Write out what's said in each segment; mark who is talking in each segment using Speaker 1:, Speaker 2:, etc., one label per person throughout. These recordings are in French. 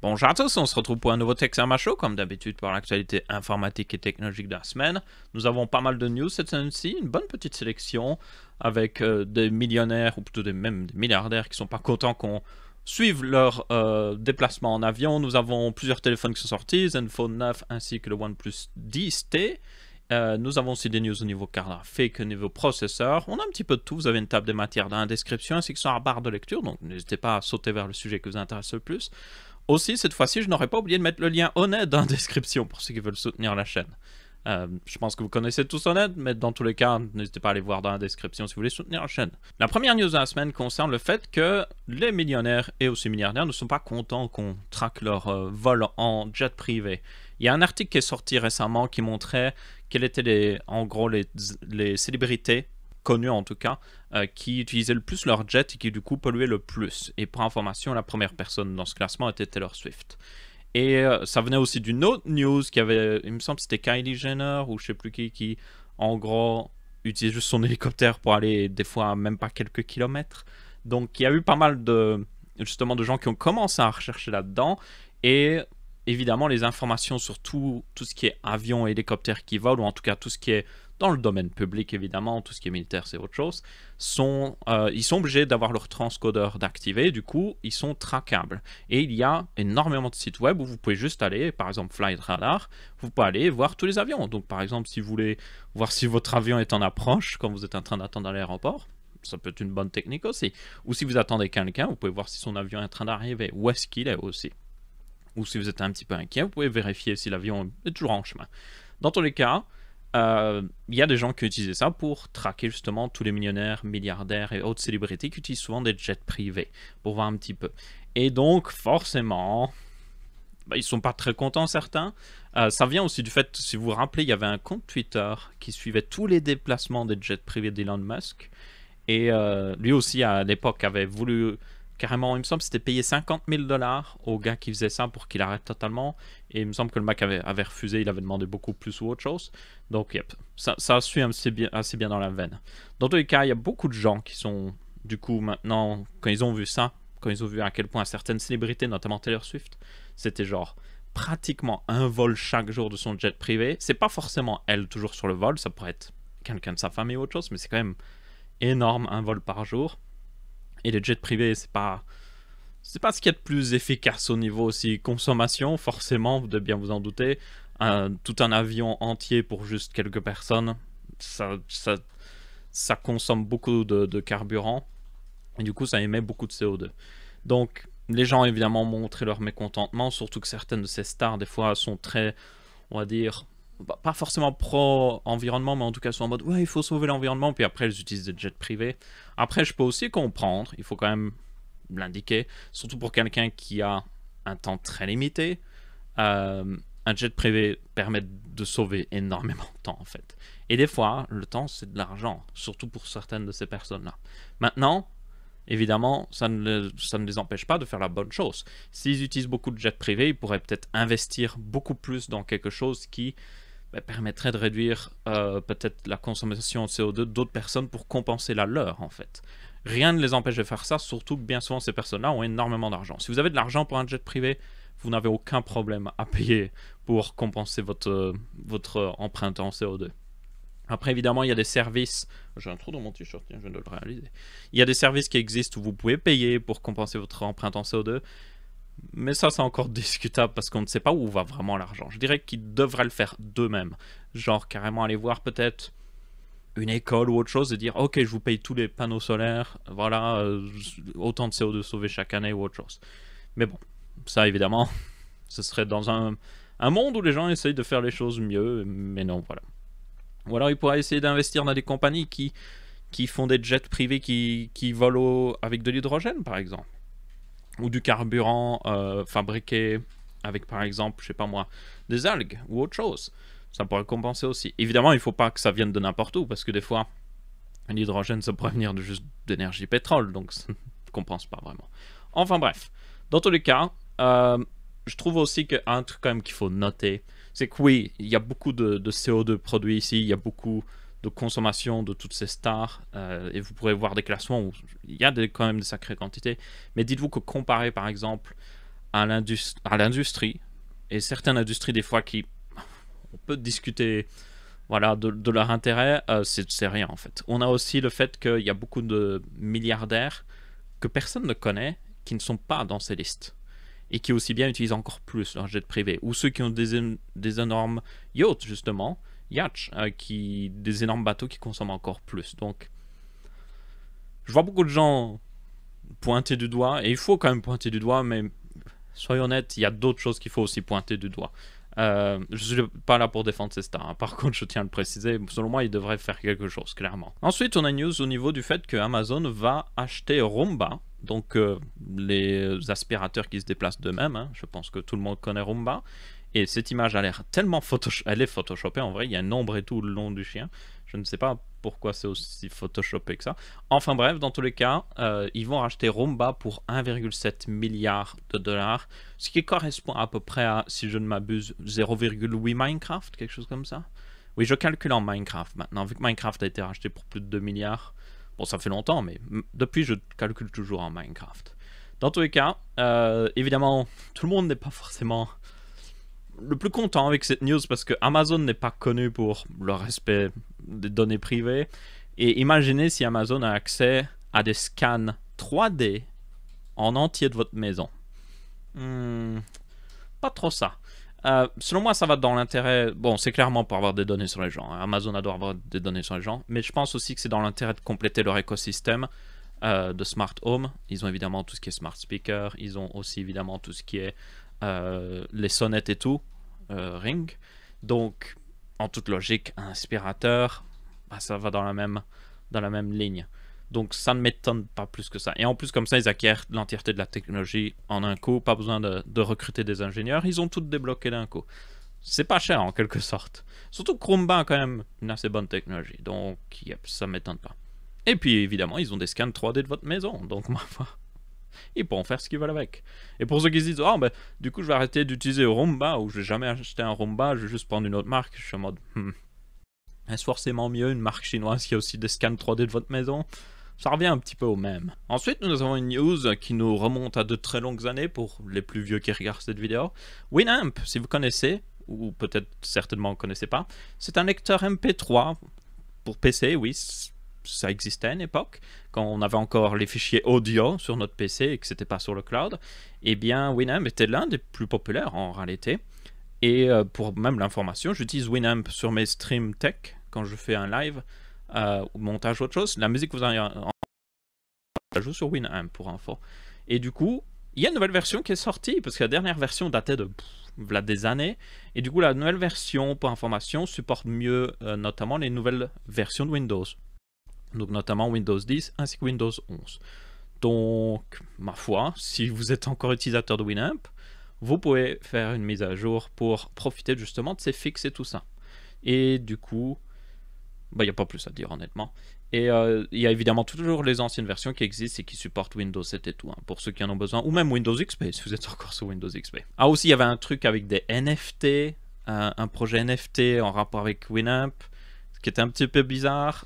Speaker 1: Bonjour à tous, on se retrouve pour un nouveau Texama Show, comme d'habitude pour l'actualité informatique et technologique de la semaine. Nous avons pas mal de news cette semaine-ci, une bonne petite sélection avec des millionnaires, ou plutôt même des milliardaires qui sont pas contents qu'on suive leur déplacement en avion. Nous avons plusieurs téléphones qui sont sortis, Zenfone 9 ainsi que le OnePlus 10T. Nous avons aussi des news au niveau carte graphique, au niveau processeur. On a un petit peu de tout. Vous avez une table des matières dans la description ainsi que sur la barre de lecture, donc n'hésitez pas à sauter vers le sujet qui vous intéresse le plus. Aussi, cette fois-ci, je n'aurais pas oublié de mettre le lien Honnête dans la description pour ceux qui veulent soutenir la chaîne. Je pense que vous connaissez tous Honnête, mais dans tous les cas, n'hésitez pas à aller voir dans la description si vous voulez soutenir la chaîne. La première news de la semaine concerne le fait que les millionnaires et aussi milliardaires ne sont pas contents qu'on traque leur vol en jet privé. Il y a un article qui est sorti récemment qui montrait quelles étaient en gros les célébrités connus en tout cas, qui utilisaient le plus leur jet et qui du coup polluaient le plus. Et pour information, la première personne dans ce classement était Taylor Swift. Et ça venait aussi d'une autre news qui avait, il me semble que c'était Kylie Jenner ou je sais plus qui en gros utilisait juste son hélicoptère pour aller des fois même pas quelques kilomètres. Donc il y a eu pas mal de justement de gens qui ont commencé à rechercher là-dedans et évidemment les informations sur tout ce qui est avion et hélicoptère qui volent ou en tout cas tout ce qui est dans le domaine public, évidemment, tout ce qui est militaire, c'est autre chose, ils sont obligés d'avoir leur transcodeur d'activer, du coup, ils sont traquables. Et il y a énormément de sites web où vous pouvez juste aller, par exemple Flight Radar, vous pouvez aller voir tous les avions. Donc, par exemple, si vous voulez voir si votre avion est en approche quand vous êtes en train d'attendre à l'aéroport, ça peut être une bonne technique aussi. Ou si vous attendez quelqu'un, vous pouvez voir si son avion est en train d'arriver, où est-ce qu'il est aussi. Ou si vous êtes un petit peu inquiet, vous pouvez vérifier si l'avion est toujours en chemin. Dans tous les cas, il y a des gens qui utilisent ça pour traquer justement tous les millionnaires, milliardaires et autres célébrités qui utilisent souvent des jets privés pour voir un petit peu. Et donc forcément, ils sont pas très contents certains. Ça vient aussi du fait, si vous vous rappelez, il y avait un compte Twitter qui suivait tous les déplacements des jets privés d'Elon Musk. Et lui aussi à l'époque avait voulu carrément, il me semble que c'était payé 50 000 $ au gars qui faisait ça pour qu'il arrête totalement. Et il me semble que le mec avait refusé, il avait demandé beaucoup plus ou autre chose. Donc, yep, ça suit assez bien dans la veine. Dans tous les cas, il y a beaucoup de gens qui sont, du coup, maintenant, quand ils ont vu ça, quand ils ont vu à quel point certaines célébrités, notamment Taylor Swift, c'était genre pratiquement un vol chaque jour de son jet privé. C'est pas forcément elle toujours sur le vol, ça pourrait être quelqu'un de sa famille ou autre chose, mais c'est quand même énorme, un vol par jour. Et les jets privés, c'est pas ce qu'il y a de plus efficace au niveau aussi consommation, forcément, vous devez bien vous en douter. Tout un avion entier pour juste quelques personnes, ça consomme beaucoup de carburant. Et du coup, ça émet beaucoup de CO2. Donc, les gens, évidemment, ont montré leur mécontentement, surtout que certaines de ces stars, des fois, sont très, on va dire, pas forcément pro-environnement, mais en tout cas sont en mode ouais, il faut sauver l'environnement, puis après elles utilisent des jets privés. Après, je peux aussi comprendre, il faut quand même l'indiquer, surtout pour quelqu'un qui a un temps très limité. Un jet privé permet de sauver énormément de temps en fait. Et des fois, le temps c'est de l'argent, surtout pour certaines de ces personnes-là. Maintenant, évidemment, ça ne les empêche pas de faire la bonne chose. S'ils utilisent beaucoup de jets privés, ils pourraient peut-être investir beaucoup plus dans quelque chose qui permettrait de réduire peut-être la consommation de CO2 d'autres personnes pour compenser la leur en fait. Rien ne les empêche de faire ça, surtout que bien souvent ces personnes-là ont énormément d'argent. Si vous avez de l'argent pour un jet privé, vous n'avez aucun problème à payer pour compenser votre empreinte en CO2. Après, évidemment, il y a des services. J'ai un trou dans mon t-shirt, je viens de le réaliser. Il y a des services qui existent où vous pouvez payer pour compenser votre empreinte en CO2. Mais ça, c'est encore discutable parce qu'on ne sait pas où va vraiment l'argent. Je dirais qu'ils devraient le faire d'eux-mêmes. Genre, carrément aller voir peut-être une école ou autre chose et dire ok, je vous paye tous les panneaux solaires, voilà, autant de CO2 sauvé chaque année ou autre chose. Mais bon, ça évidemment, ce serait dans un monde où les gens essayent de faire les choses mieux, mais non, voilà. Ou alors ils pourraient essayer d'investir dans des compagnies qui font des jets privés qui volent avec de l'hydrogène, par exemple. Ou du carburant fabriqué avec, par exemple, je sais pas moi, des algues ou autre chose. Ça pourrait compenser aussi. Évidemment, il ne faut pas que ça vienne de n'importe où, parce que des fois, l'hydrogène, ça pourrait venir de juste d'énergie pétrole, donc ça ne compense pas vraiment. Enfin bref, dans tous les cas, je trouve aussi qu'un truc quand même qu'il faut noter, c'est que oui, il y a beaucoup de CO2 produit ici, il y a beaucoup de consommation de toutes ces stars, et vous pourrez voir des classements où il y a quand même de sacrées quantités, mais dites-vous que comparé par exemple à l'industrie, et certaines industries des fois qui, on peut discuter voilà, de leur intérêt, c'est rien en fait. On a aussi le fait qu'il y a beaucoup de milliardaires que personne ne connaît, qui ne sont pas dans ces listes, et qui aussi bien utilisent encore plus leur jet privé, ou ceux qui ont des énormes yachts justement, des énormes bateaux qui consomment encore plus. Donc, je vois beaucoup de gens pointer du doigt, et il faut quand même pointer du doigt, mais soyons honnêtes, il y a d'autres choses qu'il faut aussi pointer du doigt. Je ne suis pas là pour défendre ces stars. Hein. Par contre, je tiens à le préciser, selon moi, ils devraient faire quelque chose, clairement. Ensuite, on a une news au niveau du fait que Amazon va acheter Roomba, donc les aspirateurs qui se déplacent d'eux-mêmes. Hein. Je pense que tout le monde connaît Roomba. Et cette image a l'air tellement elle est photoshopée en vrai, il y a un ombre et tout le long du chien. Je ne sais pas pourquoi c'est aussi photoshopé que ça. Enfin bref, dans tous les cas, ils vont racheter Roomba pour 1,7 milliard de dollars, ce qui correspond à peu près à, si je ne m'abuse, 0,8 Minecraft, quelque chose comme ça. Oui, je calcule en Minecraft maintenant, vu que Minecraft a été racheté pour plus de 2 milliards. Bon, ça fait longtemps, mais depuis, je calcule toujours en Minecraft. Dans tous les cas, évidemment, tout le monde n'est pas forcément le plus content avec cette news parce que Amazon n'est pas connu pour le respect des données privées. Et imaginez si Amazon a accès à des scans 3D en entier de votre maison. Pas trop ça. Selon moi, ça va dans l'intérêt... Bon, c'est clairement pour avoir des données sur les gens. Hein. Amazon doit avoir des données sur les gens. Mais je pense aussi que c'est dans l'intérêt de compléter leur écosystème de smart home. Ils ont évidemment tout ce qui est smart speaker. Ils ont aussi évidemment tout ce qui est les sonnettes et tout. Ring. Donc, en toute logique, un aspirateur, bah, ça va dans la même ligne. Donc, ça ne m'étonne pas plus que ça. Et en plus, comme ça, ils acquièrent l'entièreté de la technologie en un coup. Pas besoin de recruter des ingénieurs. Ils ont tout débloqué d'un coup. C'est pas cher, en quelque sorte. Surtout que Roomba a quand même une assez bonne technologie. Donc, yep, ça ne m'étonne pas. Et puis, évidemment, ils ont des scans 3D de votre maison. Donc, ma foi, ils pourront faire ce qu'ils veulent avec. Et pour ceux qui se disent, oh, ben, du coup, je vais arrêter d'utiliser Roomba, ou je vais jamais acheter un Roomba, je vais juste prendre une autre marque, je suis en mode, est-ce forcément mieux une marque chinoise qui a aussi des scans 3D de votre maison? Ça revient un petit peu au même. Ensuite, nous avons une news qui nous remonte à de très longues années pour les plus vieux qui regardent cette vidéo. Winamp, si vous connaissez, ou peut-être certainement ne connaissez pas, c'est un lecteur MP3 pour PC, oui, ça existait à une époque, quand on avait encore les fichiers audio sur notre PC et que c'était pas sur le cloud. Eh bien, Winamp était l'un des plus populaires en réalité. Et pour même l'information, j'utilise Winamp sur mes streams tech quand je fais un live ou montage ou autre chose. La musique que vous avez je joue sur Winamp pour info. Et du coup, il y a une nouvelle version qui est sortie parce que la dernière version datait de des années. Et du coup, la nouvelle version, pour information, supporte mieux notamment les nouvelles versions de Windows. Donc notamment Windows 10 ainsi que Windows 11. Donc, ma foi, si vous êtes encore utilisateur de Winamp, vous pouvez faire une mise à jour pour profiter justement de ces fixes et tout ça. Et du coup, il n'y a pas plus à dire honnêtement. Et il y a évidemment toujours les anciennes versions qui existent et qui supportent Windows 7 et tout, hein, pour ceux qui en ont besoin. Ou même Windows XP, si vous êtes encore sur Windows XP. Ah aussi, il y avait un truc avec des NFT, un projet NFT en rapport avec Winamp, qui était un petit peu bizarre.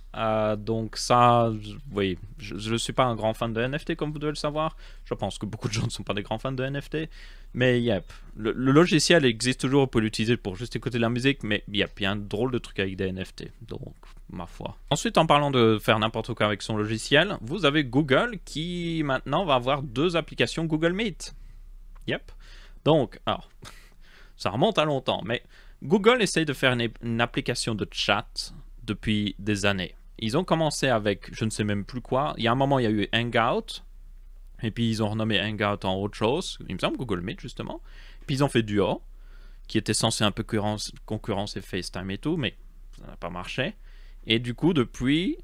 Speaker 1: Donc ça, oui, je ne suis pas un grand fan de NFT comme vous devez le savoir. Je pense que beaucoup de gens ne sont pas des grands fans de NFT. Mais yep, le logiciel existe toujours, on peut l'utiliser pour juste écouter de la musique, mais yep, il y a un drôle de truc avec des NFT. Donc, ma foi. Ensuite, en parlant de faire n'importe quoi avec son logiciel, vous avez Google qui maintenant va avoir 2 applications Google Meet. Yep. Donc, alors, ça remonte à longtemps, mais Google essaye de faire une application de chat depuis des années. Ils ont commencé avec, je ne sais même plus quoi. Il y a un moment, il y a eu Hangout. Et puis, ils ont renommé Hangout en autre chose. Il me semble Google Meet, justement. Puis, ils ont fait Duo, qui était censé un peu concurrencer FaceTime et tout, mais ça n'a pas marché. Et du coup, depuis,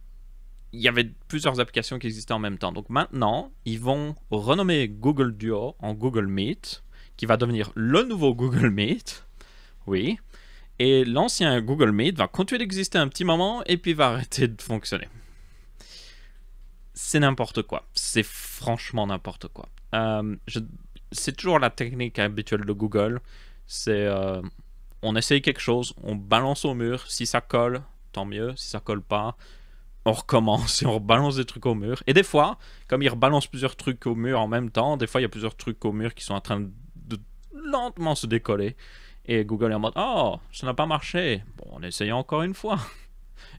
Speaker 1: il y avait plusieurs applications qui existaient en même temps. Donc maintenant, ils vont renommer Google Duo en Google Meet, qui va devenir le nouveau Google Meet. Oui. Et l'ancien Google Meet va continuer d'exister un petit moment et puis va arrêter de fonctionner. C'est n'importe quoi. C'est franchement n'importe quoi. C'est toujours la technique habituelle de Google. C'est on essaye quelque chose, on balance au mur. Si ça colle, tant mieux. Si ça colle pas, on recommence et on rebalance des trucs au mur. Et des fois, comme ils rebalancent plusieurs trucs au mur en même temps, des fois il y a plusieurs trucs au mur qui sont en train lentement se décoller. Et Google est en mode, oh, ça n'a pas marché. Bon, on essaye encore une fois.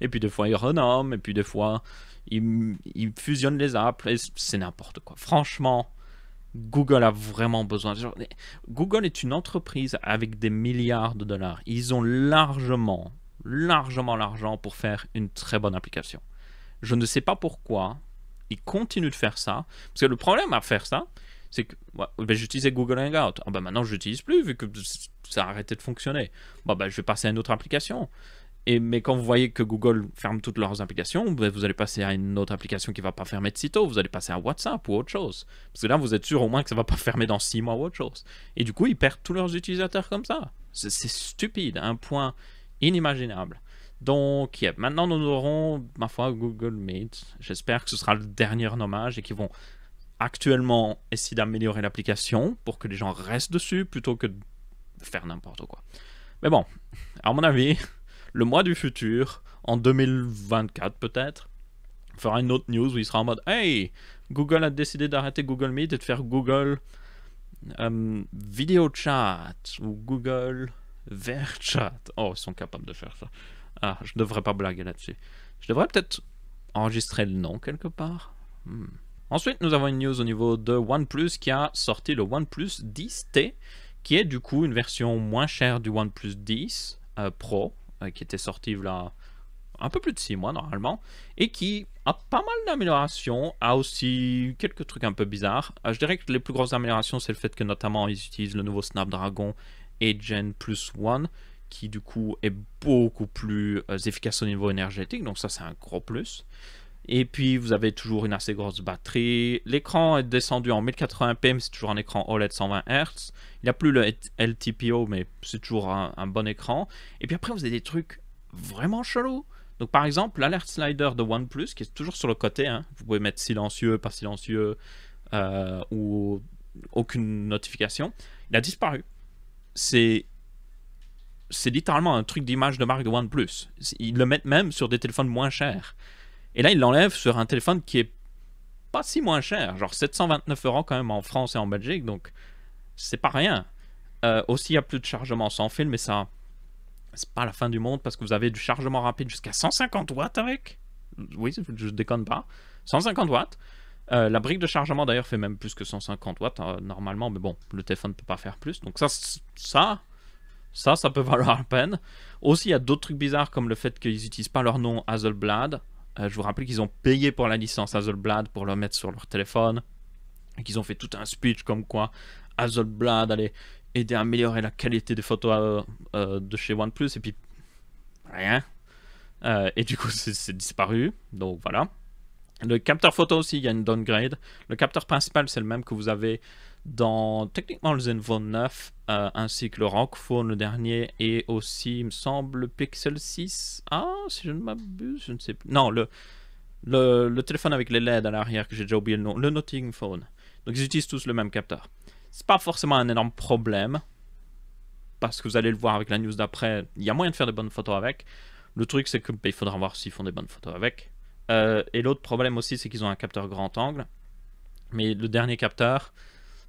Speaker 1: Et puis des fois, ils renomment, et puis des fois, ils fusionnent les apps, et c'est n'importe quoi. Franchement, Google a vraiment besoin. Genre, Google est une entreprise avec des milliards de dollars. Ils ont largement l'argent pour faire une très bonne application. Je ne sais pas pourquoi ils continuent de faire ça. Parce que le problème à faire ça, c'est que ben, j'utilisais Google Hangout. Ah ben maintenant, je l'utilise plus vu que ça a arrêté de fonctionner. Bon, ben, je vais passer à une autre application. Mais quand vous voyez que Google ferme toutes leurs applications, vous allez passer à une autre application qui ne va pas fermer de sitôt, vous allez passer à WhatsApp ou autre chose. Parce que là, vous êtes sûr au moins que ça ne va pas fermer dans 6 mois ou autre chose. Et du coup, ils perdent tous leurs utilisateurs comme ça. C'est stupide, un point inimaginable. Donc, maintenant, nous aurons, ma foi, Google Meet. J'espère que ce sera le dernier nommage et qu'ils vont actuellement essayer d'améliorer l'application pour que les gens restent dessus plutôt que de faire n'importe quoi. Mais bon, à mon avis... Le mois du futur, en 2024 peut-être, fera une autre news où il sera en mode « Hey, Google a décidé d'arrêter Google Meet et de faire Google Video Chat ou Google Ver Chat. » Oh, ils sont capables de faire ça. Ah, je ne devrais pas blaguer là-dessus. Je devrais peut-être enregistrer le nom quelque part. Ensuite, nous avons une news au niveau de OnePlus qui a sorti le OnePlus 10T, qui est du coup une version moins chère du OnePlus 10 Pro, qui était sorti là un peu plus de 6 mois normalement, et qui a pas mal d'améliorations, a aussi quelques trucs un peu bizarres. Je dirais que les plus grosses améliorations, c'est le fait que notamment ils utilisent le nouveau Snapdragon 8 Gen Plus One, qui du coup est beaucoup plus efficace au niveau énergétique, donc ça c'est un gros plus. Et puis vous avez toujours une assez grosse batterie. L'écran est descendu en 1080p, mais c'est toujours un écran OLED 120 Hz. Il n'y a plus le LTPO, mais c'est toujours un bon écran. Et puis après, vous avez des trucs vraiment chelous. Donc par exemple, l'alert slider de OnePlus, qui est toujours sur le côté, hein. Vous pouvez mettre silencieux, pas silencieux, ou aucune notification. Il a disparu. C'est littéralement un truc d'image de marque de OnePlus. Ils le mettent même sur des téléphones moins chers. Et là, ils l'enlèvent sur un téléphone qui est pas si moins cher, genre 729 € quand même en France et en Belgique, donc c'est pas rien. Aussi, il n'y a plus de chargement sans fil, mais ça, c'est pas la fin du monde parce que vous avez du chargement rapide jusqu'à 150 watts avec. Oui, je déconne pas. 150 watts. La brique de chargement d'ailleurs fait même plus que 150 watts normalement, mais bon, le téléphone ne peut pas faire plus. Donc ça peut valoir la peine. Aussi, il y a d'autres trucs bizarres comme le fait qu'ils n'utilisent pas leur nom Hasselblad. Je vous rappelle qu'ils ont payé pour la licence Hasselblad pour le mettre sur leur téléphone. Et qu'ils ont fait tout un speech comme quoi Hasselblad allait aider à améliorer la qualité des photos de chez OnePlus. Et puis, rien. Et du coup, c'est disparu. Donc voilà. Le capteur photo aussi, il y a une downgrade. Le capteur principal, c'est le même que vous avez dans techniquement le Zenfone 9, ainsi que le Rockphone, le dernier, et aussi, il me semble, le Pixel 6. Ah, si je ne m'abuse, je ne sais plus. Non, le téléphone avec les LED à l'arrière, que j'ai déjà oublié le nom, le Notting Phone. Donc ils utilisent tous le même capteur. C'est pas forcément un énorme problème, parce que vous allez le voir avec la news d'après, il y a moyen de faire des bonnes photos avec. Le truc, c'est qu'il faudra voir s'ils font des bonnes photos avec. Et l'autre problème aussi, c'est qu'ils ont un capteur grand angle. Mais le dernier capteur,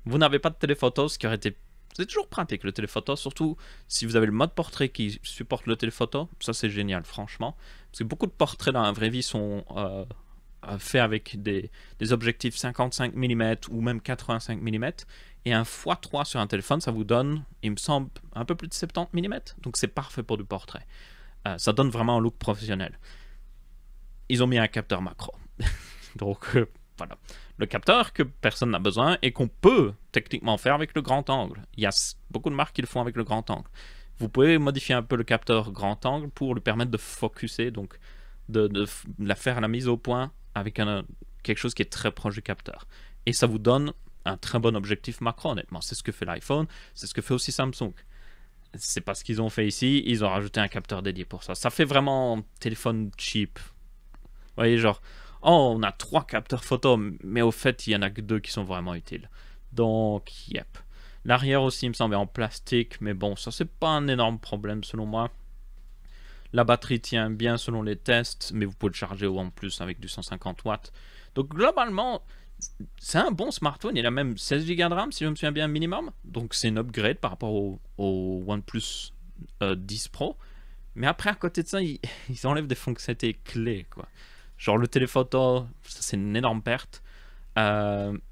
Speaker 1: vous n'avez pas de téléphoto, ce qui aurait été... C'est toujours pratique le téléphoto, surtout si vous avez le mode portrait qui supporte le téléphoto. Ça, c'est génial, franchement. Parce que beaucoup de portraits dans la vraie vie sont faits avec des objectifs 55 mm ou même 85 mm. Et un x3 sur un téléphone, ça vous donne, il me semble, un peu plus de 70 mm. Donc c'est parfait pour du portrait. Ça donne vraiment un look professionnel. Ils ont mis un capteur macro. Donc voilà. Le capteur que personne n'a besoin et qu'on peut techniquement faire avec le grand angle. Il y a beaucoup de marques qui le font avec le grand angle. Vous pouvez modifier un peu le capteur grand angle pour lui permettre de focuser, donc de la faire à la mise au point avec quelque chose qui est très proche du capteur. Et ça vous donne un très bon objectif macro, honnêtement. C'est ce que fait l'iPhone, c'est ce que fait aussi Samsung. C'est pas ce qu'ils ont fait ici, ils ont rajouté un capteur dédié pour ça. Ça fait vraiment téléphone cheap. Vous voyez, genre, oh, on a 3 capteurs photo, mais au fait, il y en a que 2 qui sont vraiment utiles. Donc, yep. L'arrière aussi, il me semble, est en plastique, mais bon, ça, c'est pas un énorme problème selon moi. La batterie tient bien selon les tests, mais vous pouvez le charger en plus avec du 150 watts. Donc, globalement, c'est un bon smartphone, il a même 16 Go de RAM si je me souviens bien minimum, donc c'est une upgrade par rapport au OnePlus 10 Pro. Mais après à côté de ça, ils enlèvent des fonctionnalités clés quoi. Genre le téléphoto, ça c'est une énorme perte.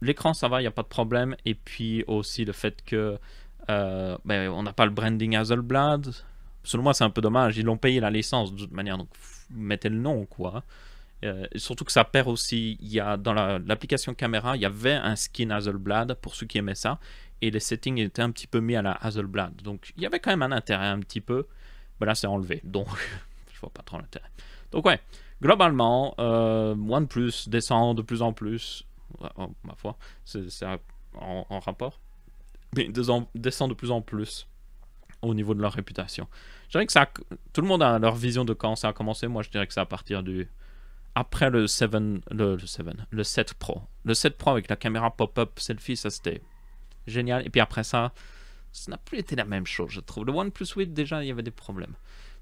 Speaker 1: L'écran ça va, il n'y a pas de problème. Et puis aussi le fait que on n'a pas le branding Hasselblad. Selon moi c'est un peu dommage, ils l'ont payé la licence de toute manière, donc mettez le nom quoi. Et surtout que ça perd aussi, il y a dans l'application caméra, il y avait un skin Hasselblad pour ceux qui aimaient ça, et les settings étaient un petit peu mis à la Hasselblad, donc il y avait quand même un intérêt un petit peu, mais là c'est enlevé, donc je vois pas trop l'intérêt. Donc ouais, globalement, OnePlus descend de plus en plus, ma foi, c'est en rapport, mais descend de plus en plus au niveau de leur réputation. Je dirais que ça, tout le monde a leur vision de quand ça a commencé, moi je dirais que c'est à partir du... Après le 7 Pro. Le 7 Pro avec la caméra pop-up selfie, ça c'était génial. Et puis après ça n'a plus été la même chose, je trouve. Le OnePlus 8, déjà, il y avait des problèmes.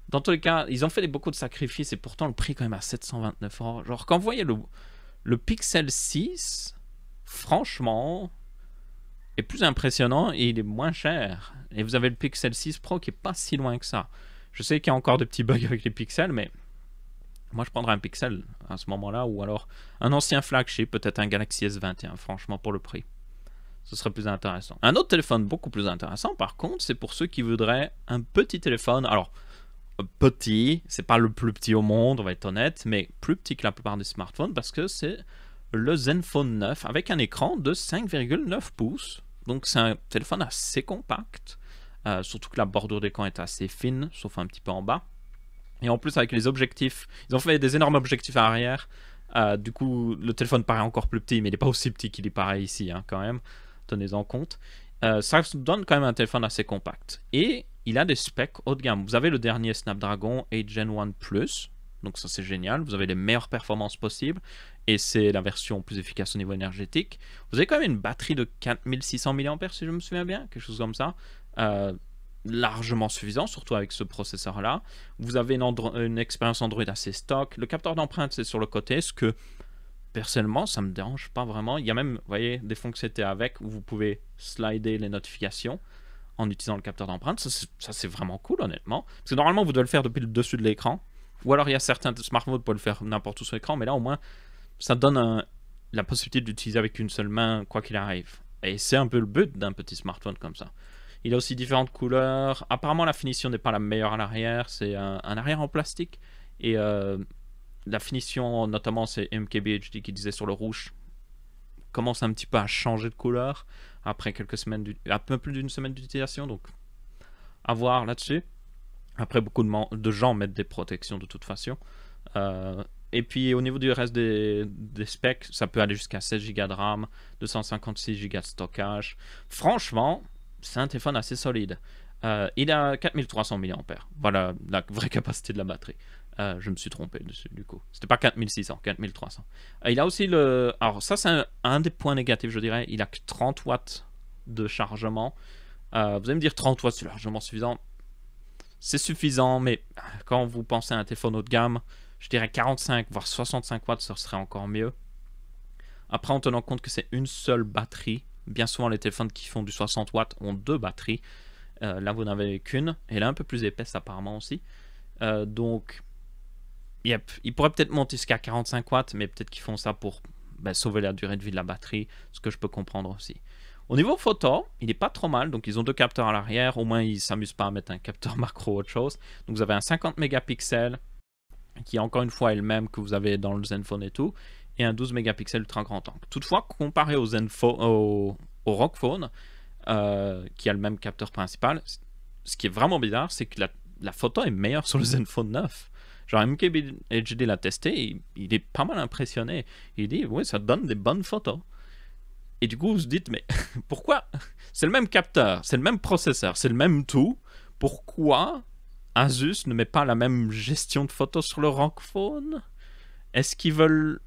Speaker 1: Dans tous les cas, ils ont fait beaucoup de sacrifices et pourtant le prix quand même à 729 €. Genre, quand vous voyez le Pixel 6, franchement, est plus impressionnant et il est moins cher. Et vous avez le Pixel 6 Pro qui est pas si loin que ça. Je sais qu'il y a encore des petits bugs avec les pixels, mais... Moi, je prendrais un Pixel à ce moment-là, ou alors un ancien flagship, peut-être un Galaxy S21, franchement, pour le prix. Ce serait plus intéressant. Un autre téléphone beaucoup plus intéressant, par contre, c'est pour ceux qui voudraient un petit téléphone. Alors, petit, c'est pas le plus petit au monde, on va être honnête, mais plus petit que la plupart des smartphones, parce que c'est le Zenfone 9, avec un écran de 5,9 pouces. Donc, c'est un téléphone assez compact, surtout que la bordure d'écran est assez fine, sauf un petit peu en bas. Et en plus avec les objectifs, ils ont fait des énormes objectifs à arrière. Du coup, le téléphone paraît encore plus petit, mais il n'est pas aussi petit qu'il y paraît ici, hein, quand même. Tenez-en compte. Ça donne quand même un téléphone assez compact. Et il a des specs haut de gamme. Vous avez le dernier Snapdragon 8 Gen 1 Plus. Donc ça c'est génial. Vous avez les meilleures performances possibles. Et c'est la version plus efficace au niveau énergétique. Vous avez quand même une batterie de 4600 mAh si je me souviens bien. Quelque chose comme ça. Largement suffisant, surtout avec ce processeur-là. Vous avez une expérience Android assez stock. Le capteur d'empreinte, c'est sur le côté, ce que, personnellement, ça me dérange pas vraiment. Il y a même, vous voyez, des fonctionnalités avec où vous pouvez slider les notifications en utilisant le capteur d'empreinte. Ça, c'est vraiment cool, honnêtement. Parce que normalement, vous devez le faire depuis le dessus de l'écran. Ou alors, il y a certains smartphones qui peuvent le faire n'importe où sur l'écran, mais là, au moins, ça donne la possibilité d'utiliser avec une seule main, quoi qu'il arrive. Et c'est un peu le but d'un petit smartphone comme ça. Il a aussi différentes couleurs. Apparemment, la finition n'est pas la meilleure à l'arrière. C'est un arrière en plastique. Et la finition, notamment, c'est MKBHD qui disait sur le rouge, commence un petit peu à changer de couleur après quelques semaines, un peu plus d'une semaine d'utilisation. Donc, à voir là-dessus. Après, beaucoup de gens mettent des protections de toute façon. Et puis, au niveau du reste des specs, ça peut aller jusqu'à 16 Go de RAM, 256 Go de stockage. Franchement... c'est un téléphone assez solide. Il a 4300 mAh. Voilà la vraie capacité de la batterie. Je me suis trompé dessus du coup. C'était pas 4600, 4300. Il a aussi le... Alors ça c'est un des points négatifs je dirais. Il a que 30 watts de chargement. Vous allez me dire 30 watts c'est largement suffisant. C'est suffisant mais quand vous pensez à un téléphone haut de gamme, je dirais 45 voire 65 watts ça serait encore mieux. Après en tenant compte que c'est une seule batterie. Bien souvent, les téléphones qui font du 60 watts ont deux batteries. Là, vous n'en avez qu'une. Elle est un peu plus épaisse apparemment aussi. Donc, yep, ils pourraient peut-être monter jusqu'à 45 watts, mais peut-être qu'ils font ça pour sauver la durée de vie de la batterie, ce que je peux comprendre aussi. Au niveau photo, il n'est pas trop mal. Donc, ils ont deux capteurs à l'arrière. Au moins, ils ne s'amusent pas à mettre un capteur macro ou autre chose. Donc, vous avez un 50 mégapixels qui, encore une fois, est le même que vous avez dans le Zenfone et tout. Et un 12 mégapixels ultra grand angle. Toutefois, comparé au Rockphone, qui a le même capteur principal, ce qui est vraiment bizarre, c'est que la photo est meilleure sur le Zenfone 9. Genre MKBHD l'a testé, et il est pas mal impressionné. Il dit, oui, ça donne des bonnes photos. Et du coup, vous vous dites, mais pourquoi? C'est le même capteur, c'est le même processeur, c'est le même tout. Pourquoi Asus ne met pas la même gestion de photos sur le Rockphone? Est-ce qu'ils veulent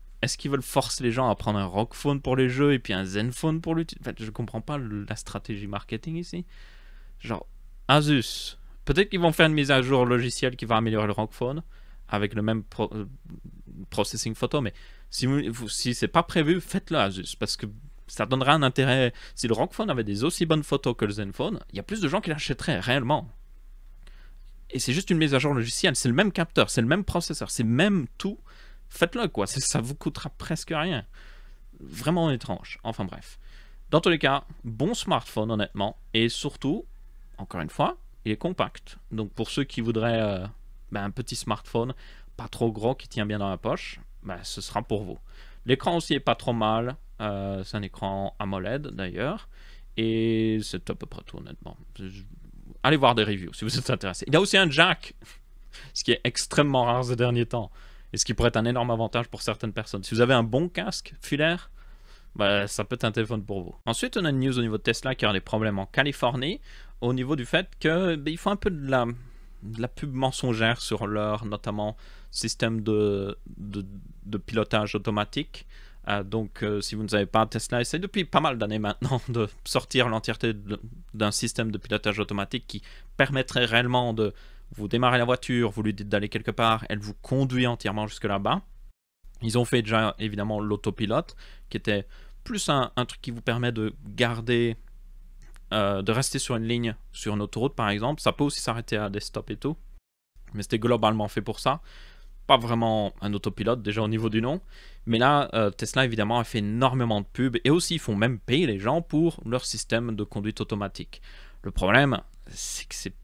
Speaker 1: forcer les gens à prendre un Rockphone pour les jeux et puis un Zenfone pour l'utiliser? En fait, je comprends pas la stratégie marketing ici. Genre, Asus, peut-être qu'ils vont faire une mise à jour logicielle qui va améliorer le Rockphone avec le même processing photo, mais Si c'est pas prévu, faites-le Asus, parce que ça donnerait un intérêt. Si le ROG Phone avait des aussi bonnes photos que le Zenfone, il y a plus de gens qui l'achèteraient réellement. Et c'est juste une mise à jour logicielle, c'est le même capteur, c'est le même processeur, c'est même tout. Faites-le quoi, ça vous coûtera presque rien. Vraiment étrange. Enfin bref. Dans tous les cas, bon smartphone honnêtement, et surtout, encore une fois, il est compact. Donc pour ceux qui voudraient un petit smartphone, pas trop gros, qui tient bien dans la poche, ce sera pour vous. L'écran aussi est pas trop mal, c'est un écran AMOLED d'ailleurs, et c'est à peu près tout honnêtement. Allez voir des reviews si vous êtes intéressé. Il y a aussi un jack, ce qui est extrêmement rare ces derniers temps, et ce qui pourrait être un énorme avantage pour certaines personnes. Si vous avez un bon casque filaire, ça peut être un téléphone pour vous. Ensuite, on a une news au niveau de Tesla qui a des problèmes en Californie, au niveau du fait qu'ils font un peu de la pub mensongère sur leur, notamment, système de pilotage automatique. Donc, si vous ne savez pas, Tesla essaie depuis pas mal d'années maintenant de sortir l'entièreté d'un système de pilotage automatique qui permettrait réellement de vous démarrer la voiture, vous lui dites d'aller quelque part, elle vous conduit entièrement jusque là-bas. Ils ont fait déjà évidemment l'autopilote, qui était plus un truc qui vous permet de garder, de rester sur une ligne, sur une autoroute par exemple. Ça peut aussi s'arrêter à des stops et tout, mais c'était globalement fait pour ça. Pas vraiment un autopilote déjà au niveau du nom, mais là Tesla évidemment a fait énormément de pubs et aussi ils font même payer les gens pour leur système de conduite automatique. Le problème, c'est que c'est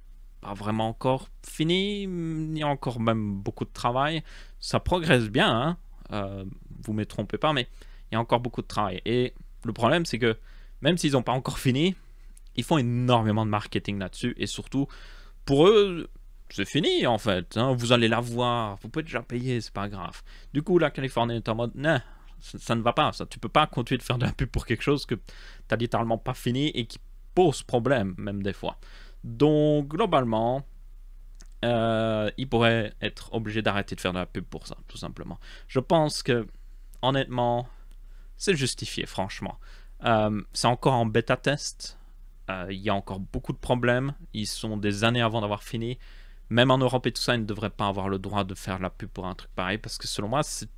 Speaker 1: pas vraiment encore fini, il y a encore même beaucoup de travail. Ça progresse bien, hein. Vous ne me trompez pas, mais il y a encore beaucoup de travail. Et le problème, c'est que même s'ils n'ont pas encore fini, ils font énormément de marketing là-dessus. Et surtout, pour eux, c'est fini en fait. Hein. Vous allez l'avoir, vous pouvez déjà payer, c'est pas grave. Du coup, la Californie est en mode, non, ça ne va pas. Ça. Tu peux pas continuer de faire de la pub pour quelque chose que tu n'as littéralement pas fini et qui pose problème, même des fois. Donc, globalement, ils pourraient être obligés d'arrêter de faire de la pub pour ça, tout simplement. Je pense que, honnêtement, c'est justifié, franchement. C'est encore en bêta test. Il y a encore beaucoup de problèmes. Ils sont des années avant d'avoir fini. Même en Europe et tout ça, ils ne devraient pas avoir le droit de faire de la pub pour un truc pareil. Parce que selon moi, c'est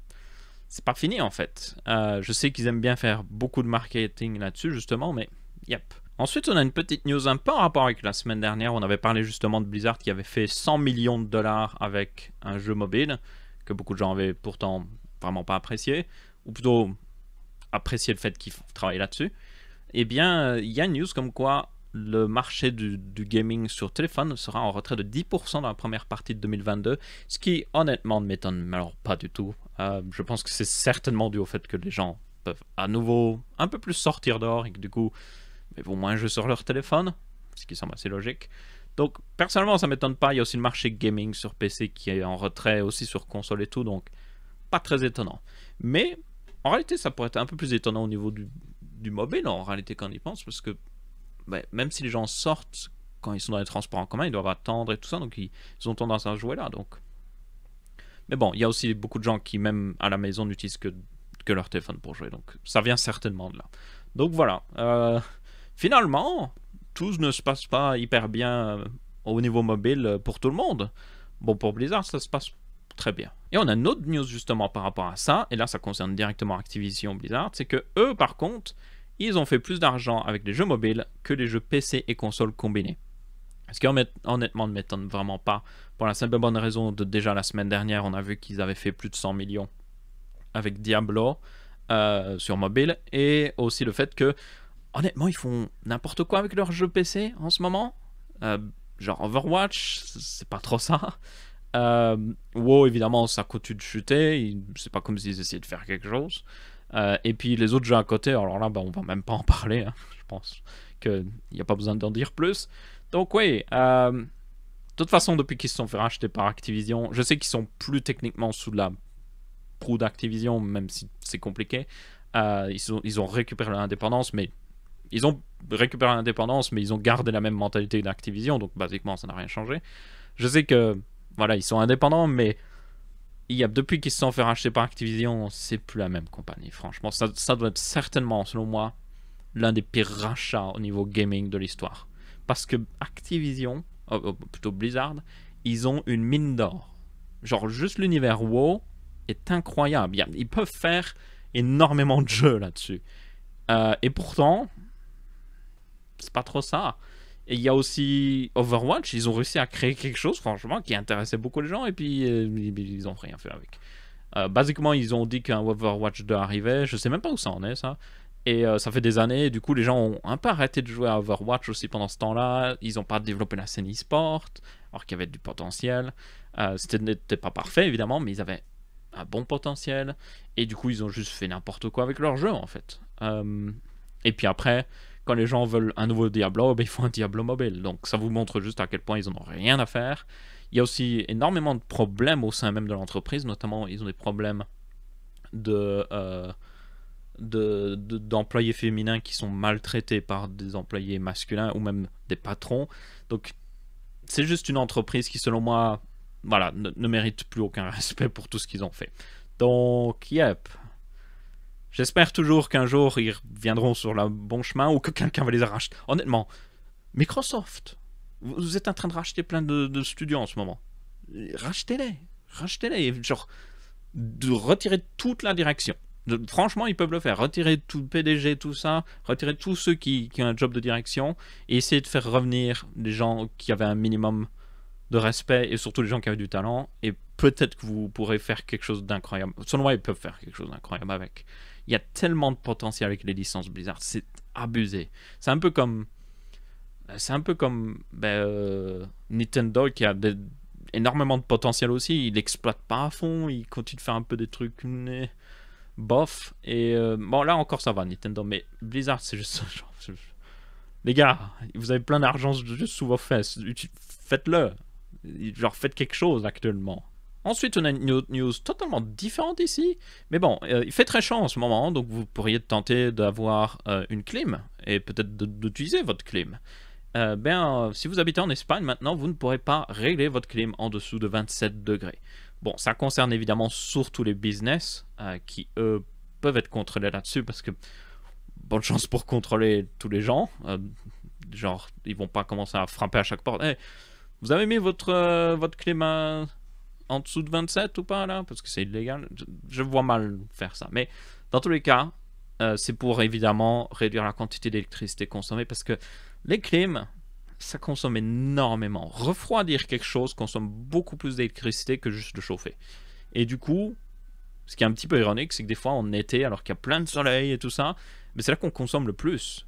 Speaker 1: pas fini en fait. Je sais qu'ils aiment bien faire beaucoup de marketing là-dessus, justement, mais yep. Ensuite, on a une petite news un peu en rapport avec la semaine dernière. On avait parlé justement de Blizzard qui avait fait 100 millions de dollars avec un jeu mobile que beaucoup de gens avaient pourtant vraiment pas apprécié, ou plutôt apprécié le fait qu'ils travaillent là-dessus. Eh bien, il y a une news comme quoi le marché du gaming sur téléphone sera en retrait de 10% dans la première partie de 2022, ce qui honnêtement ne m'étonne alors pas du tout. Je pense que c'est certainement dû au fait que les gens peuvent à nouveau un peu plus sortir dehors et que du coup ils vont moins jouer sur leur téléphone, ce qui semble assez logique. Donc personnellement ça ne m'étonne pas, il y a aussi le marché gaming sur PC qui est en retrait, aussi sur console et tout, donc pas très étonnant. Mais en réalité ça pourrait être un peu plus étonnant au niveau du mobile en réalité quand on y pense, parce que même si les gens sortent quand ils sont dans les transports en commun, ils doivent attendre et tout ça, donc ils ont tendance à jouer là. Donc. Mais bon, il y a aussi beaucoup de gens qui même à la maison n'utilisent que leur téléphone pour jouer, donc ça vient certainement de là. Donc voilà. Finalement, tout ne se passe pas hyper bien au niveau mobile pour tout le monde. Bon, pour Blizzard, ça se passe très bien. Et on a une autre news justement par rapport à ça, et là ça concerne directement Activision Blizzard, c'est que eux par contre, ils ont fait plus d'argent avec les jeux mobiles que les jeux PC et consoles combinés. Ce qui honnêtement ne m'étonne vraiment pas, pour la simple et bonne raison de déjà la semaine dernière, on a vu qu'ils avaient fait plus de 100 millions avec Diablo sur mobile, et aussi le fait que honnêtement, ils font n'importe quoi avec leurs jeux PC en ce moment. Genre Overwatch, c'est pas trop ça. WoW, évidemment, ça continue de chuter. C'est pas comme s'ils essayaient de faire quelque chose. Et puis les autres jeux à côté, alors là, on va même pas en parler. Hein. Je pense qu'il n'y a pas besoin d'en dire plus. Donc oui, de toute façon, depuis qu'ils se sont fait racheter par Activision, je sais qu'ils sont plus techniquement sous la proue d'Activision, même si c'est compliqué. Ils ont récupéré l'indépendance, mais ils ont récupéré l'indépendance, mais ils ont gardé la même mentalité d'Activision, donc basiquement ça n'a rien changé. Je sais que voilà, ils sont indépendants, mais depuis qu'ils se sont fait racheter par Activision, c'est plus la même compagnie. Franchement, ça doit être certainement, selon moi, l'un des pires rachats au niveau gaming de l'histoire. Parce que Activision, plutôt Blizzard, ils ont une mine d'or. Genre juste l'univers WoW, est incroyable. Ils peuvent faire énormément de jeux là-dessus. Et pourtant, c'est pas trop ça. Et il y a aussi Overwatch, ils ont réussi à créer quelque chose, franchement, qui intéressait beaucoup les gens, et puis ils n'ont rien fait avec. Basiquement, ils ont dit qu'un Overwatch 2 arrivait, je sais même pas où ça en est, ça. Et ça fait des années, et du coup, les gens ont un peu arrêté de jouer à Overwatch aussi pendant ce temps-là. Ils n'ont pas développé la scène e-sport, alors qu'il y avait du potentiel. N'était pas parfait, évidemment, mais ils avaient un bon potentiel. Et du coup, ils ont juste fait n'importe quoi avec leur jeu, en fait. Et puis après, quand les gens veulent un nouveau Diablo, ben, il faut un Diablo mobile. Donc ça vous montre juste à quel point ils n'en ont rien à faire. Il y a aussi énormément de problèmes au sein même de l'entreprise, notamment ils ont des problèmes d'employés féminins qui sont maltraités par des employés masculins ou même des patrons. Donc c'est juste une entreprise qui, selon moi, voilà, ne mérite plus aucun respect pour tout ce qu'ils ont fait. Donc, yep. J'espère toujours qu'un jour ils viendront sur le bon chemin ou que quelqu'un va les racheter. Honnêtement, Microsoft, vous êtes en train de racheter plein de studios en ce moment. Rachetez-les. Rachetez-les. Genre, de retirer toute la direction. Franchement, ils peuvent le faire. Retirer tout le PDG, tout ça. Retirer tous ceux qui ont un job de direction. Et essayer de faire revenir les gens qui avaient un minimum de respect. Et surtout les gens qui avaient du talent. Et peut-être que vous pourrez faire quelque chose d'incroyable. Selon moi, ils peuvent faire quelque chose d'incroyable avec. Il y a tellement de potentiel avec les licences Blizzard. C'est abusé. C'est un peu comme... Nintendo qui a énormément de potentiel aussi. Il l'exploite pas à fond. Il continue de faire un peu des trucs bof. Et bon, là encore ça va, Nintendo. Mais Blizzard, c'est juste genre, les gars, vous avez plein d'argent juste sous vos fesses. Faites-le. Genre, faites quelque chose actuellement. Ensuite, on a une news totalement différente ici. Mais bon, il fait très chaud en ce moment. Donc, vous pourriez tenter d'avoir une clim. Et peut-être d'utiliser votre clim. Si vous habitez en Espagne maintenant, vous ne pourrez pas régler votre clim en dessous de 27 degrés. Bon, ça concerne évidemment surtout les business qui, eux, peuvent être contrôlés là-dessus parce que bonne chance pour contrôler tous les gens. Genre, ils vont pas commencer à frapper à chaque porte. Hey, vous avez mis votre clim en dessous de 27 ou pas là? Parce que c'est illégal. Je vois mal faire ça. Mais dans tous les cas, c'est pour évidemment réduire la quantité d'électricité consommée parce que les clims, ça consomme énormément. Refroidir quelque chose consomme beaucoup plus d'électricité que juste le chauffer. Et du coup, ce qui est un petit peu ironique, c'est que des fois en été, alors qu'il y a plein de soleil et tout ça, mais c'est là qu'on consomme le plus.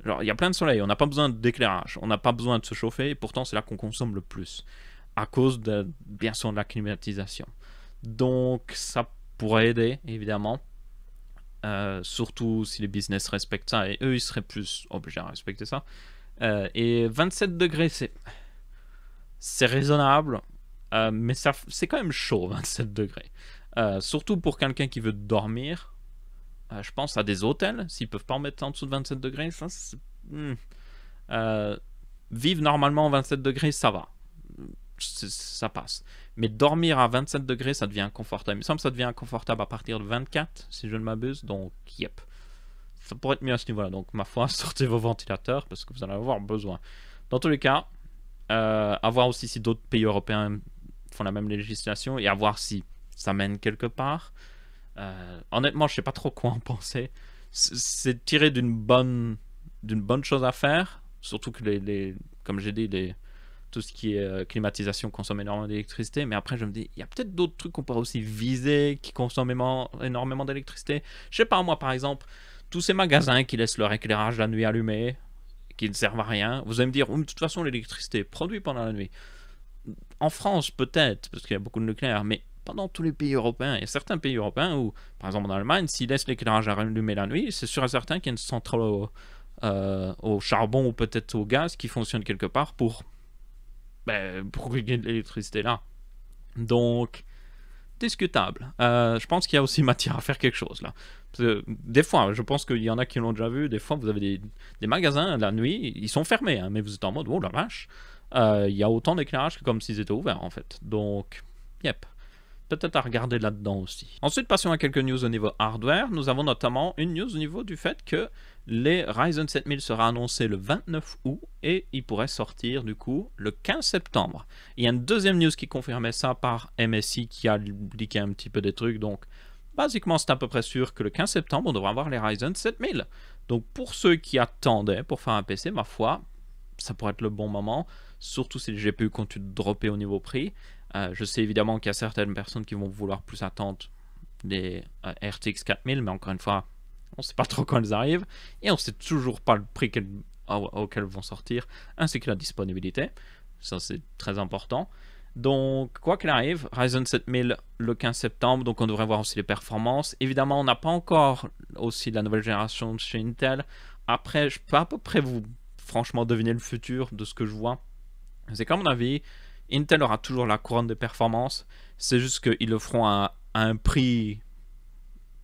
Speaker 1: Genre, il y a plein de soleil, on n'a pas besoin d'éclairage, on n'a pas besoin de se chauffer, et pourtant c'est là qu'on consomme le plus. À cause de, bien sûr, de la climatisation. Donc, ça pourrait aider, évidemment. Surtout si les business respectent ça, et eux, ils seraient plus obligés à respecter ça. Et 27 degrés, c'est raisonnable, mais c'est quand même chaud, 27 degrés. Surtout pour quelqu'un qui veut dormir. Je pense à des hôtels, s'ils peuvent pas en mettre en dessous de 27 degrés, ça, vivre normalement à 27 degrés, ça va. Ça passe. Mais dormir à 27 degrés, ça devient inconfortable. Il me semble que ça devient inconfortable à partir de 24, si je ne m'abuse. Donc, yep. Ça pourrait être mieux à ce niveau-là. Donc, ma foi, sortez vos ventilateurs parce que vous allez avoir besoin. Dans tous les cas, à voir aussi si d'autres pays européens font la même législation et à voir si ça mène quelque part. Honnêtement, je sais pas trop quoi en penser. C'est tiré d'une bonne chose à faire. Surtout que comme j'ai dit, tout ce qui est climatisation consomme énormément d'électricité, mais après je me dis, il y a peut-être d'autres trucs qu'on pourrait aussi viser qui consomment énormément d'électricité. Je sais pas, moi par exemple, tous ces magasins qui laissent leur éclairage la nuit allumé, qui ne servent à rien, vous allez me dire, de toute façon l'électricité est produite pendant la nuit. En France peut-être, parce qu'il y a beaucoup de nucléaire, mais pas dans tous les pays européens. Il y a certains pays européens où, par exemple en Allemagne, s'ils laissent l'éclairage allumé la nuit, c'est sûr et certain qu'il y a une centrale au charbon ou peut-être au gaz qui fonctionne quelque part pour gagner de l'électricité là. Donc, discutable. Je pense qu'il y a aussi matière à faire quelque chose là. Parce que, des fois, je pense qu'il y en a qui l'ont déjà vu, des fois vous avez des magasins la nuit, ils sont fermés, hein, mais vous êtes en mode, oh la vache, il y a autant d'éclairage que comme s'ils étaient ouverts en fait. Donc, yep. peut-être à regarder là-dedans aussi. Ensuite, passons à quelques news au niveau hardware. Nous avons notamment une news au niveau du fait que les Ryzen 7000 sera annoncé le 29 août et il pourrait sortir du coup le 15 septembre. Il y a une deuxième news qui confirmait ça par MSI qui a leaké un petit peu des trucs, donc basiquement c'est à peu près sûr que le 15 septembre on devrait avoir les Ryzen 7000. Donc pour ceux qui attendaient pour faire un PC, ma foi, ça pourrait être le bon moment, surtout si les GPU continuent de dropper au niveau prix. Je sais évidemment qu'il y a certaines personnes qui vont vouloir plus attendre des RTX 4000, mais encore une fois, on ne sait pas trop quand elles arrivent, et on ne sait toujours pas le prix auquel elles vont sortir, ainsi que la disponibilité. Ça, c'est très important. Donc, quoi qu'il arrive, Ryzen 7000 le 15 septembre, donc on devrait voir aussi les performances. Évidemment, on n'a pas encore aussi la nouvelle génération de chez Intel. Après, je peux à peu près vous, franchement, deviner le futur de ce que je vois. C'est qu'à mon avis, Intel aura toujours la couronne des performances. C'est juste qu'ils le feront à un prix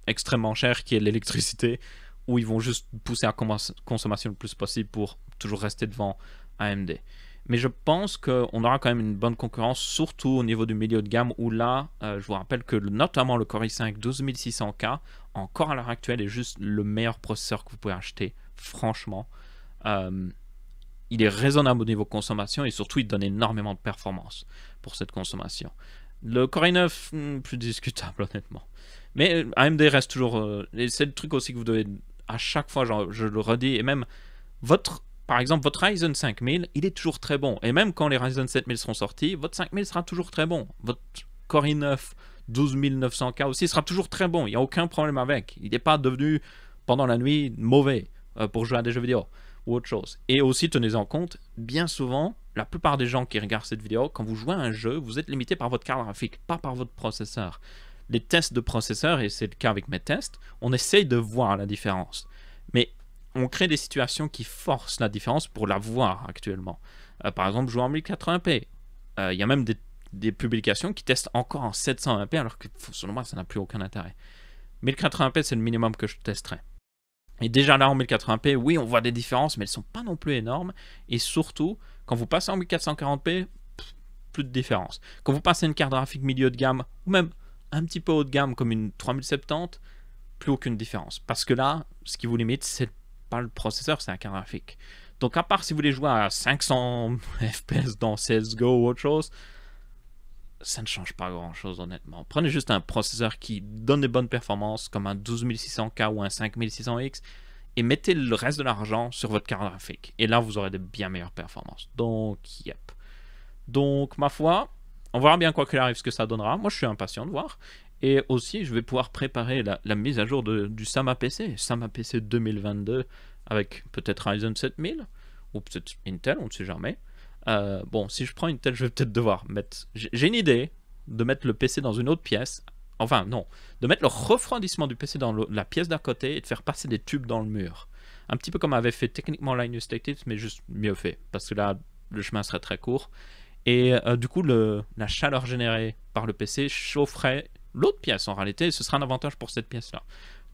Speaker 1: extrêmement cher qui est l'électricité, où ils vont juste pousser la consommation le plus possible pour toujours rester devant AMD. Mais je pense qu'on aura quand même une bonne concurrence, surtout au niveau du milieu de gamme, où là, je vous rappelle que notamment le Core i5 12600K, encore à l'heure actuelle, est juste le meilleur processeur que vous pouvez acheter, franchement. Il est raisonnable au niveau consommation et surtout il donne énormément de performance pour cette consommation. Le Core i9, plus discutable honnêtement. Mais AMD reste toujours... et c'est le truc aussi que vous devez... À chaque fois, genre, je le redis, et même par exemple, votre Ryzen 5000, il est toujours très bon. Et même quand les Ryzen 7000 seront sortis, votre 5000 sera toujours très bon. Votre Core i9 12900K aussi sera toujours très bon. Il n'y a aucun problème avec. Il n'est pas devenu, pendant la nuit, mauvais pour jouer à des jeux vidéo ou autre chose. Et aussi, tenez-en compte, bien souvent, la plupart des gens qui regardent cette vidéo, quand vous jouez à un jeu, vous êtes limité par votre carte graphique, pas par votre processeur. Les tests de processeur, et c'est le cas avec mes tests, on essaye de voir la différence. Mais on crée des situations qui forcent la différence pour la voir actuellement. Par exemple, jouer en 1080p. Il y a même des publications qui testent encore en 720p, alors que selon moi, ça n'a plus aucun intérêt. 1080p, c'est le minimum que je testerai. Et déjà là, en 1080p, oui, on voit des différences, mais elles ne sont pas non plus énormes. Et surtout, quand vous passez en 1440p, plus de différence. Quand vous passez une carte graphique milieu de gamme, ou même un petit peu haut de gamme comme une 3070, plus aucune différence. Parce que là, ce qui vous limite, c'est pas le processeur, c'est la carte graphique. Donc à part si vous voulez jouer à 500 FPS dans CSGO ou autre chose, ça ne change pas grand chose honnêtement. Prenez juste un processeur qui donne des bonnes performances comme un 12600K ou un 5600X et mettez le reste de l'argent sur votre carte graphique. Et là, vous aurez de bien meilleures performances. Donc, yep. Donc, ma foi, on verra bien quoi qu'il arrive ce que ça donnera. Moi, je suis impatient de voir. Et aussi, je vais pouvoir préparer la mise à jour du Sama PC. Sama PC 2022 avec peut-être Ryzen 7000 ou peut-être Intel, on ne sait jamais. Bon, si je prends Intel, je vais peut-être devoir mettre... J'ai une idée de mettre le PC dans une autre pièce. Enfin, non. De mettre le refroidissement du PC dans la pièce d'à côté et de faire passer des tubes dans le mur. Un petit peu comme avait fait techniquement Linus Tech Tips, mais juste mieux fait. Parce que là, le chemin serait très court. Et du coup, la chaleur générée par le PC chaufferait l'autre pièce en réalité. Ce sera un avantage pour cette pièce-là.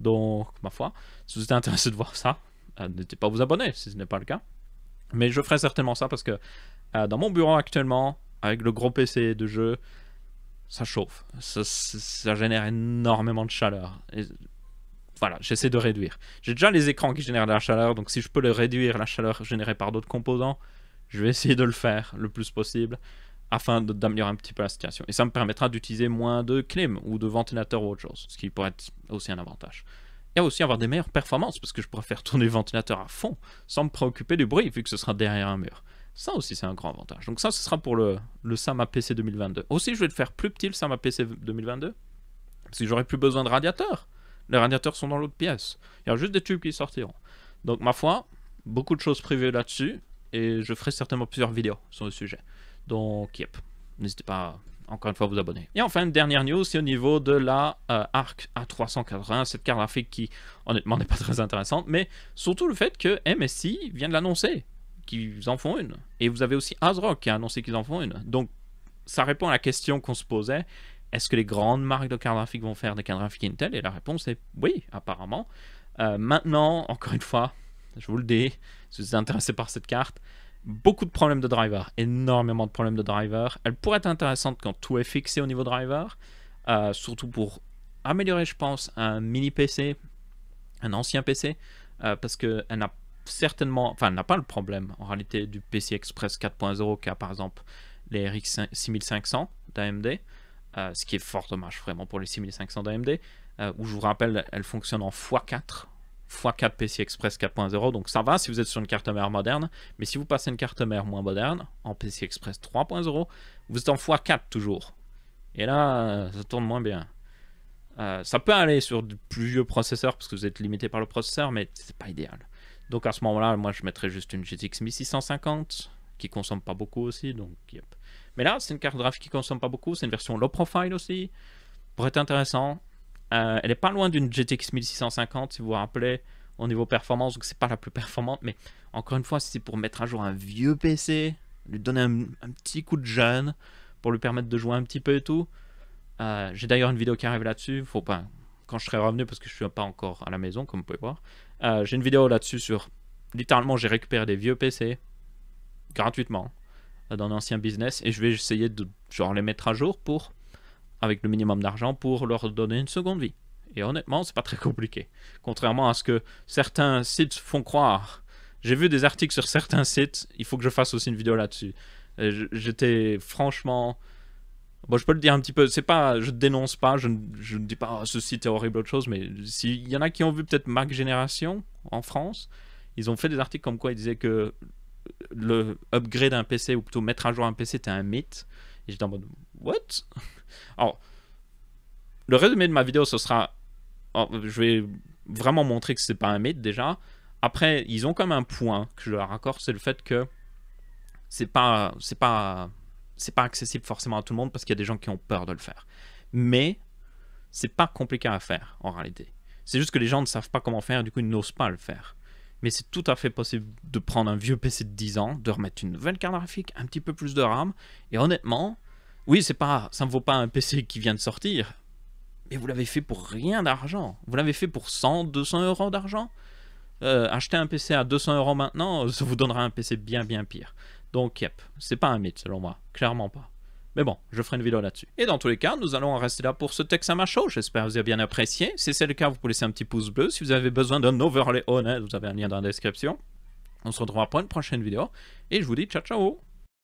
Speaker 1: Donc, ma foi, si vous êtes intéressé de voir ça, n'hésitez pas à vous abonner si ce n'est pas le cas. Mais je ferai certainement ça parce que dans mon bureau actuellement, avec le gros PC de jeu, ça chauffe. Ça génère énormément de chaleur. Et voilà, j'essaie de réduire. J'ai déjà les écrans qui génèrent de la chaleur, donc si je peux le réduire, la chaleur générée par d'autres composants, je vais essayer de le faire le plus possible afin d'améliorer un petit peu la situation. Et ça me permettra d'utiliser moins de clim ou de ventilateurs ou autre chose, ce qui pourrait être aussi un avantage. Et aussi avoir des meilleures performances, parce que je pourrais faire tourner le ventilateur à fond, sans me préoccuper du bruit, vu que ce sera derrière un mur. Ça aussi, c'est un grand avantage. Donc ça, ce sera pour le Sama PC 2022. Aussi, je vais le faire plus petit, le Sama PC 2022, parce que j'aurai plus besoin de radiateurs. Les radiateurs sont dans l'autre pièce. Il y a juste des tubes qui sortiront. Donc, ma foi, beaucoup de choses privées là-dessus, et je ferai certainement plusieurs vidéos sur le sujet. Donc, yep, n'hésitez pas encore une fois à vous abonner. Et enfin, une dernière news, c'est au niveau de la Arc A380, cette carte graphique qui, honnêtement, n'est pas très intéressante, mais surtout le fait que MSI vient de l'annoncer, qu'ils en font une. Et vous avez aussi ASRock qui a annoncé qu'ils en font une. Donc, ça répond à la question qu'on se posait, est-ce que les grandes marques de cartes graphiques vont faire des cartes graphiques Intel? Et la réponse est oui, apparemment. Maintenant, encore une fois, je vous le dis, si vous êtes intéressé par cette carte, beaucoup de problèmes de driver, énormément de problèmes de driver. Elle pourrait être intéressante quand tout est fixé au niveau driver. surtout pour améliorer, je pense, un mini PC, un ancien PC, parce qu'elle n'a certainement, enfin, elle n'a pas le problème en réalité du PCI Express 4.0 qu'a par exemple les RX 6500 d'AMD, ce qui est fort dommage vraiment pour les 6500 d'AMD, où je vous rappelle, elle fonctionne en x4. x4 PCI Express 4.0, donc ça va si vous êtes sur une carte mère moderne, mais si vous passez une carte mère moins moderne, en PCI Express 3.0, vous êtes en x4 toujours. Et là, ça tourne moins bien. Ça peut aller sur de plus vieux processeurs, parce que vous êtes limité par le processeur, mais c'est pas idéal. Donc à ce moment-là, moi je mettrais juste une GTX 1650, qui consomme pas beaucoup aussi, donc yep. Mais là, c'est une carte graphique qui consomme pas beaucoup, c'est une version low profile aussi, pour être intéressant. Elle est pas loin d'une GTX 1650 si vous vous rappelez au niveau performance, donc c'est pas la plus performante, mais encore une fois, si c'est pour mettre à jour un vieux PC, lui donner un petit coup de jeune pour lui permettre de jouer un petit peu et tout. J'ai d'ailleurs une vidéo qui arrive là-dessus, faut pas quand je serai revenu parce que je suis pas encore à la maison comme vous pouvez voir. J'ai une vidéo là-dessus sur littéralement j'ai récupéré des vieux PC gratuitement dans un ancien business et je vais essayer de genre les mettre à jour pour avec le minimum d'argent pour leur donner une seconde vie. Et honnêtement, c'est pas très compliqué. Contrairement à ce que certains sites font croire. J'ai vu des articles sur certains sites, il faut que je fasse aussi une vidéo là-dessus. J'étais franchement... Bon, je peux le dire un petit peu, c'est pas, je dénonce pas, je ne dis pas oh, ce site est horrible, autre chose, mais s'il y en a qui ont vu peut-être Mac Génération en France, ils ont fait des articles comme quoi ils disaient que le upgrade d'un PC, ou plutôt mettre à jour un PC, était un mythe. Et j'étais en mode, what? Alors, le résumé de ma vidéo, ce sera... Alors, je vais vraiment montrer que c'est pas un mythe déjà. Après, ils ont comme un point que je leur accorde, c'est le fait que c'est pas accessible forcément à tout le monde parce qu'il y a des gens qui ont peur de le faire. Mais c'est pas compliqué à faire en réalité. C'est juste que les gens ne savent pas comment faire et du coup ils n'osent pas le faire. Mais c'est tout à fait possible de prendre un vieux PC de 10 ans, de remettre une nouvelle carte graphique, un petit peu plus de RAM, et honnêtement, oui, ça ne vaut pas un PC qui vient de sortir, mais vous l'avez fait pour rien d'argent. Vous l'avez fait pour 100, 200 euros d'argent. Acheter un PC à 200 euros maintenant, ça vous donnera un PC bien pire. Donc, yep, c'est pas un mythe selon moi, clairement pas. Mais bon, je ferai une vidéo là-dessus. Et dans tous les cas, nous allons en rester là pour ce Texama Show. J'espère que vous avez bien apprécié. Si c'est le cas, vous pouvez laisser un petit pouce bleu. Si vous avez besoin d'un overlay honnête, vous avez un lien dans la description. On se retrouvera pour une prochaine vidéo. Et je vous dis ciao ciao.